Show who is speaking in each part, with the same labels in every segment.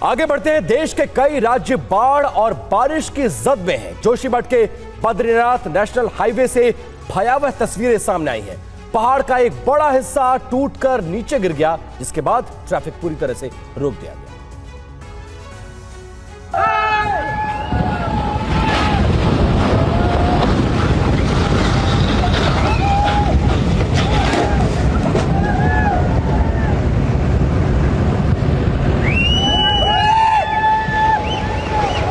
Speaker 1: आगे बढ़ते हैं। देश के कई राज्य बाढ़ और बारिश की जद में हैं। जोशीमठ के बद्रीनाथ नेशनल हाईवे से भयावह तस्वीरें सामने आई हैं। पहाड़ का एक बड़ा हिस्सा टूटकर नीचे गिर गया, जिसके बाद ट्रैफिक पूरी तरह से रोक दिया गया।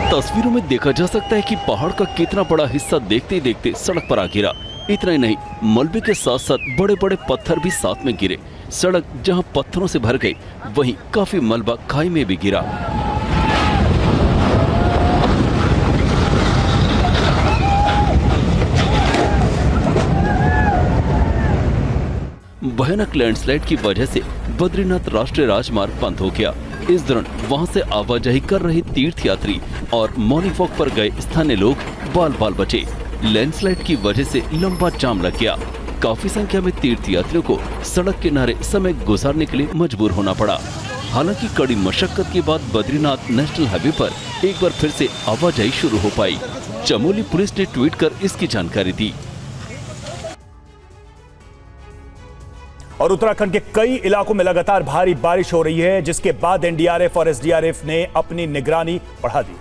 Speaker 2: तस्वीरों में देखा जा सकता है कि पहाड़ का कितना बड़ा हिस्सा देखते ही देखते सड़क पर आ गिरा। इतना ही नहीं, मलबे के साथ साथ बड़े बड़े पत्थर भी साथ में गिरे। सड़क जहां पत्थरों से भर गई, वहीं काफी मलबा खाई में भी गिरा। भयानक लैंडस्लाइड की वजह से बद्रीनाथ राष्ट्रीय राजमार्ग बंद हो गया। इस दौरान वहां से आवाजाही कर रहे तीर्थयात्री और मॉर्निंग वॉक पर गए स्थानीय लोग बाल बाल बचे। लैंडस्लाइड की वजह से लंबा जाम लग गया। काफी संख्या में तीर्थयात्रियों को सड़क किनारे समय गुजारने के लिए मजबूर होना पड़ा। हालांकि कड़ी मशक्कत के बाद बद्रीनाथ नेशनल हाईवे पर एक बार फिर से आवाजाही शुरू हो पाई। चमोली पुलिस ने ट्वीट कर इसकी जानकारी दी।
Speaker 1: और उत्तराखंड के कई इलाकों में लगातार भारी बारिश हो रही है, जिसके बाद एनडीआरएफ और एसडीआरएफ ने अपनी निगरानी बढ़ा दी।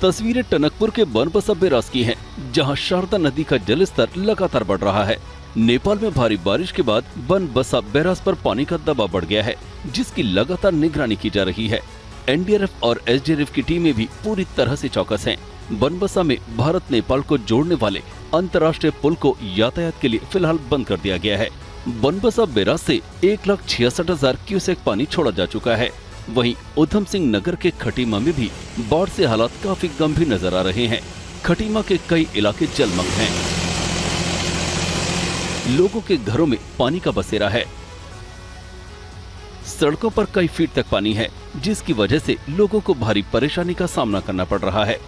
Speaker 2: तस्वीरें टनकपुर के बनबसा बैराज की हैं, जहां शारदा नदी का जलस्तर लगातार बढ़ रहा है। नेपाल में भारी बारिश के बाद बनबसा बैराज पर पानी का दबाव बढ़ गया है, जिसकी लगातार निगरानी की जा रही है। एनडीआरएफ और एसडीआरएफ की टीमें भी पूरी तरह से चौकस हैं। बनबसा में भारत नेपाल को जोड़ने वाले अंतर्राष्ट्रीय पुल को यातायात के लिए फिलहाल बंद कर दिया गया है। बनबसा बैराज से 1,66,000 क्यूसेक पानी छोड़ा जा चुका है। वहीं उधम सिंह नगर के खटीमा में भी बाढ़ से हालात काफी गंभीर नजर आ रहे हैं। खटीमा के कई इलाके जलमग्न हैं। लोगों के घरों में पानी का बसेरा है। सड़कों पर कई फीट तक पानी है, जिसकी वजह से लोगों को भारी परेशानी का सामना करना पड़ रहा है।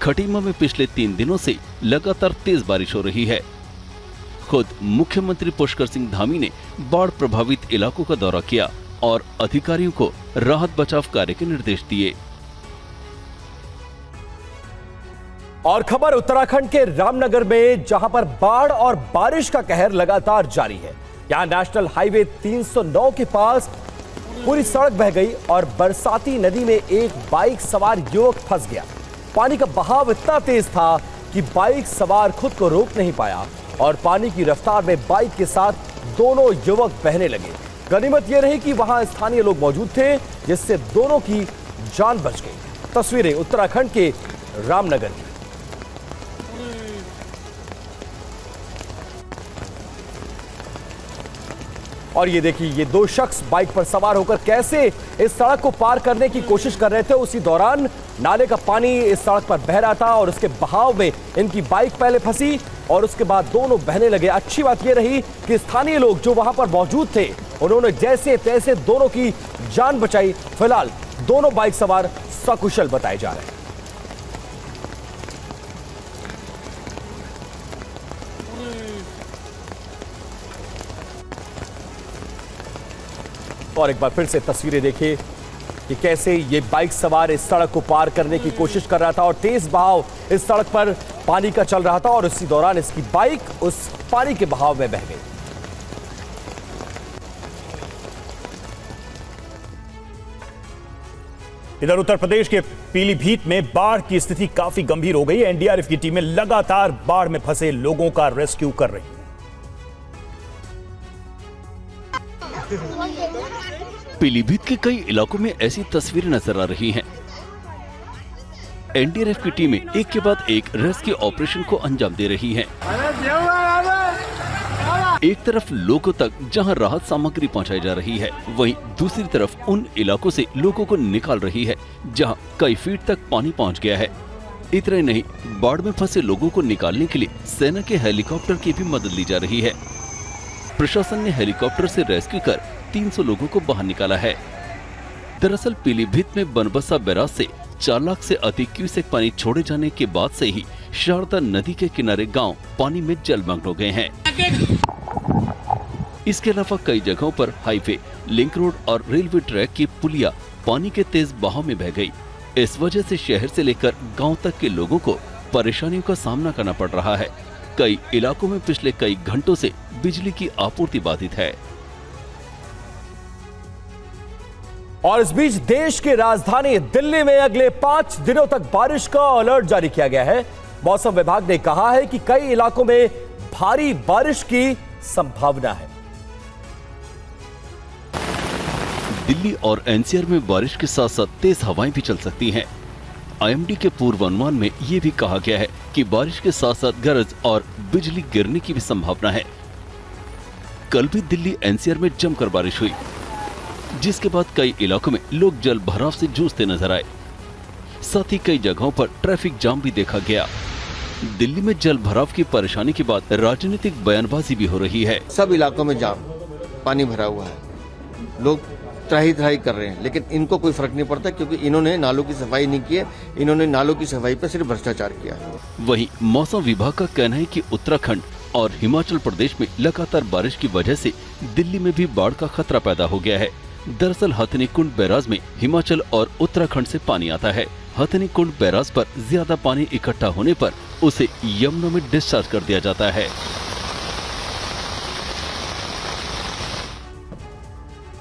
Speaker 2: खटीमा में पिछले 3 दिनों से लगातार तेज बारिश हो रही है। खुद मुख्यमंत्री पुष्कर सिंह धामी ने बाढ़ प्रभावित इलाकों का दौरा किया और अधिकारियों को राहत बचाव कार्य के निर्देश दिए।
Speaker 1: और खबर उत्तराखंड के रामनगर में, जहां पर बाढ़ और बारिश का कहर लगातार जारी है। यहां नेशनल हाईवे 309 के पास पूरी सड़क बह गई और बरसाती नदी में एक बाइक सवार युवक फंस गया। पानी का बहाव इतना तेज था कि बाइक सवार खुद को रोक नहीं पाया और पानी की रफ्तार में बाइक के साथ दोनों युवक बहने लगे। गनीमत यह रही कि वहां स्थानीय लोग मौजूद थे, जिससे दोनों की जान बच गई। तस्वीरें उत्तराखंड के रामनगर की। और ये देखिए, ये 2 शख्स बाइक पर सवार होकर कैसे इस सड़क को पार करने की कोशिश कर रहे थे। उसी दौरान नाले का पानी इस सड़क पर बह रहा था और उसके बहाव में इनकी बाइक पहले फंसी और उसके बाद दोनों बहने लगे। अच्छी बात यह रही कि स्थानीय लोग जो वहां पर मौजूद थे, उन्होंने जैसे तैसे दोनों की जान बचाई। फिलहाल दोनों बाइक सवार सकुशल बताए जा रहे हैं। और एक बार फिर से तस्वीरें देखिए कि कैसे ये बाइक सवार इस सड़क को पार करने की कोशिश कर रहा था और तेज बहाव इस सड़क पर पानी का चल रहा था और इसी दौरान इसकी बाइक उस पानी के बहाव में बह गई। इधर उत्तर प्रदेश के पीलीभीत में बाढ़ की स्थिति काफी गंभीर हो गई है। एनडीआरएफ की टीमें लगातार बाढ़ में फंसे लोगों का रेस्क्यू कर रही हैं।
Speaker 2: पीलीभीत के कई इलाकों में ऐसी तस्वीरें नजर आ रही हैं। एनडीआरएफ की टीमें एक के बाद एक रेस्क्यू ऑपरेशन को अंजाम दे रही हैं। एक तरफ लोगों तक जहां राहत सामग्री पहुंचाई जा रही है, वहीं दूसरी तरफ उन इलाकों से लोगों को निकाल रही है जहां कई फीट तक पानी पहुंच गया है। इतना ही नहीं, बाढ़ में फंसे लोगों को निकालने के लिए सेना के हेलीकॉप्टर की भी मदद ली जा रही है। प्रशासन ने हेलीकॉप्टर से रेस्क्यू कर 300 लोगों को बाहर निकाला है। दरअसल पीलीभीत में बनबसा बैराज से 4 लाख से अधिक क्यूसेक पानी छोड़े जाने के बाद से ही शारदा नदी के किनारे गांव पानी में जलमग्न हो गए हैं। इसके अलावा कई जगहों पर हाईवे, लिंक रोड और रेलवे ट्रैक की पुलिया पानी के तेज बहाव में बह गई। इस वजह से शहर से लेकर गांव तक के लोगों को परेशानियों का सामना करना पड़ रहा है। कई इलाकों में पिछले कई घंटों से बिजली की आपूर्ति बाधित है।
Speaker 1: और इस बीच देश की राजधानी दिल्ली में अगले 5 दिनों तक बारिश का अलर्ट जारी किया गया है। मौसम विभाग ने कहा है कि कई इलाकों में भारी बारिश की संभावना है।
Speaker 2: दिल्ली और एनसीआर में बारिश के साथ साथ तेज हवाएं भी चल सकती हैं। आईएमडी के पूर्वानुमान में ये भी कहा गया है कि बारिश के साथ साथ गरज और बिजली गिरने की भी संभावना है। कल भी दिल्ली एनसीआर में जमकर बारिश हुई, जिसके बाद कई इलाकों में लोग जल भराव से जूझते नजर आए। साथ ही कई जगहों पर ट्रैफिक जाम भी देखा गया। दिल्ली में जल भराव की परेशानी के बाद राजनीतिक बयानबाजी भी हो रही है।
Speaker 3: सब इलाकों में जाम, पानी भरा हुआ है, लोग त्राही त्राही कर रहे हैं, लेकिन इनको कोई फर्क नहीं पड़ता क्योंकि इन्होंने नालों की सफाई नहीं की है। इन्होंने नालों की सफाई पर सिर्फ भ्रष्टाचार किया है।
Speaker 2: वहीं मौसम विभाग का कहना है कि उत्तराखंड और हिमाचल प्रदेश में लगातार बारिश की वजह से दिल्ली में भी बाढ़ का खतरा पैदा हो गया है। दरअसल हथनी कुंड बैराज में हिमाचल और उत्तराखंड से पानी आता है। हथनी कुंड बैराज पर ज्यादा पानी इकट्ठा होने पर उसे यमुना में डिस्चार्ज कर दिया जाता है।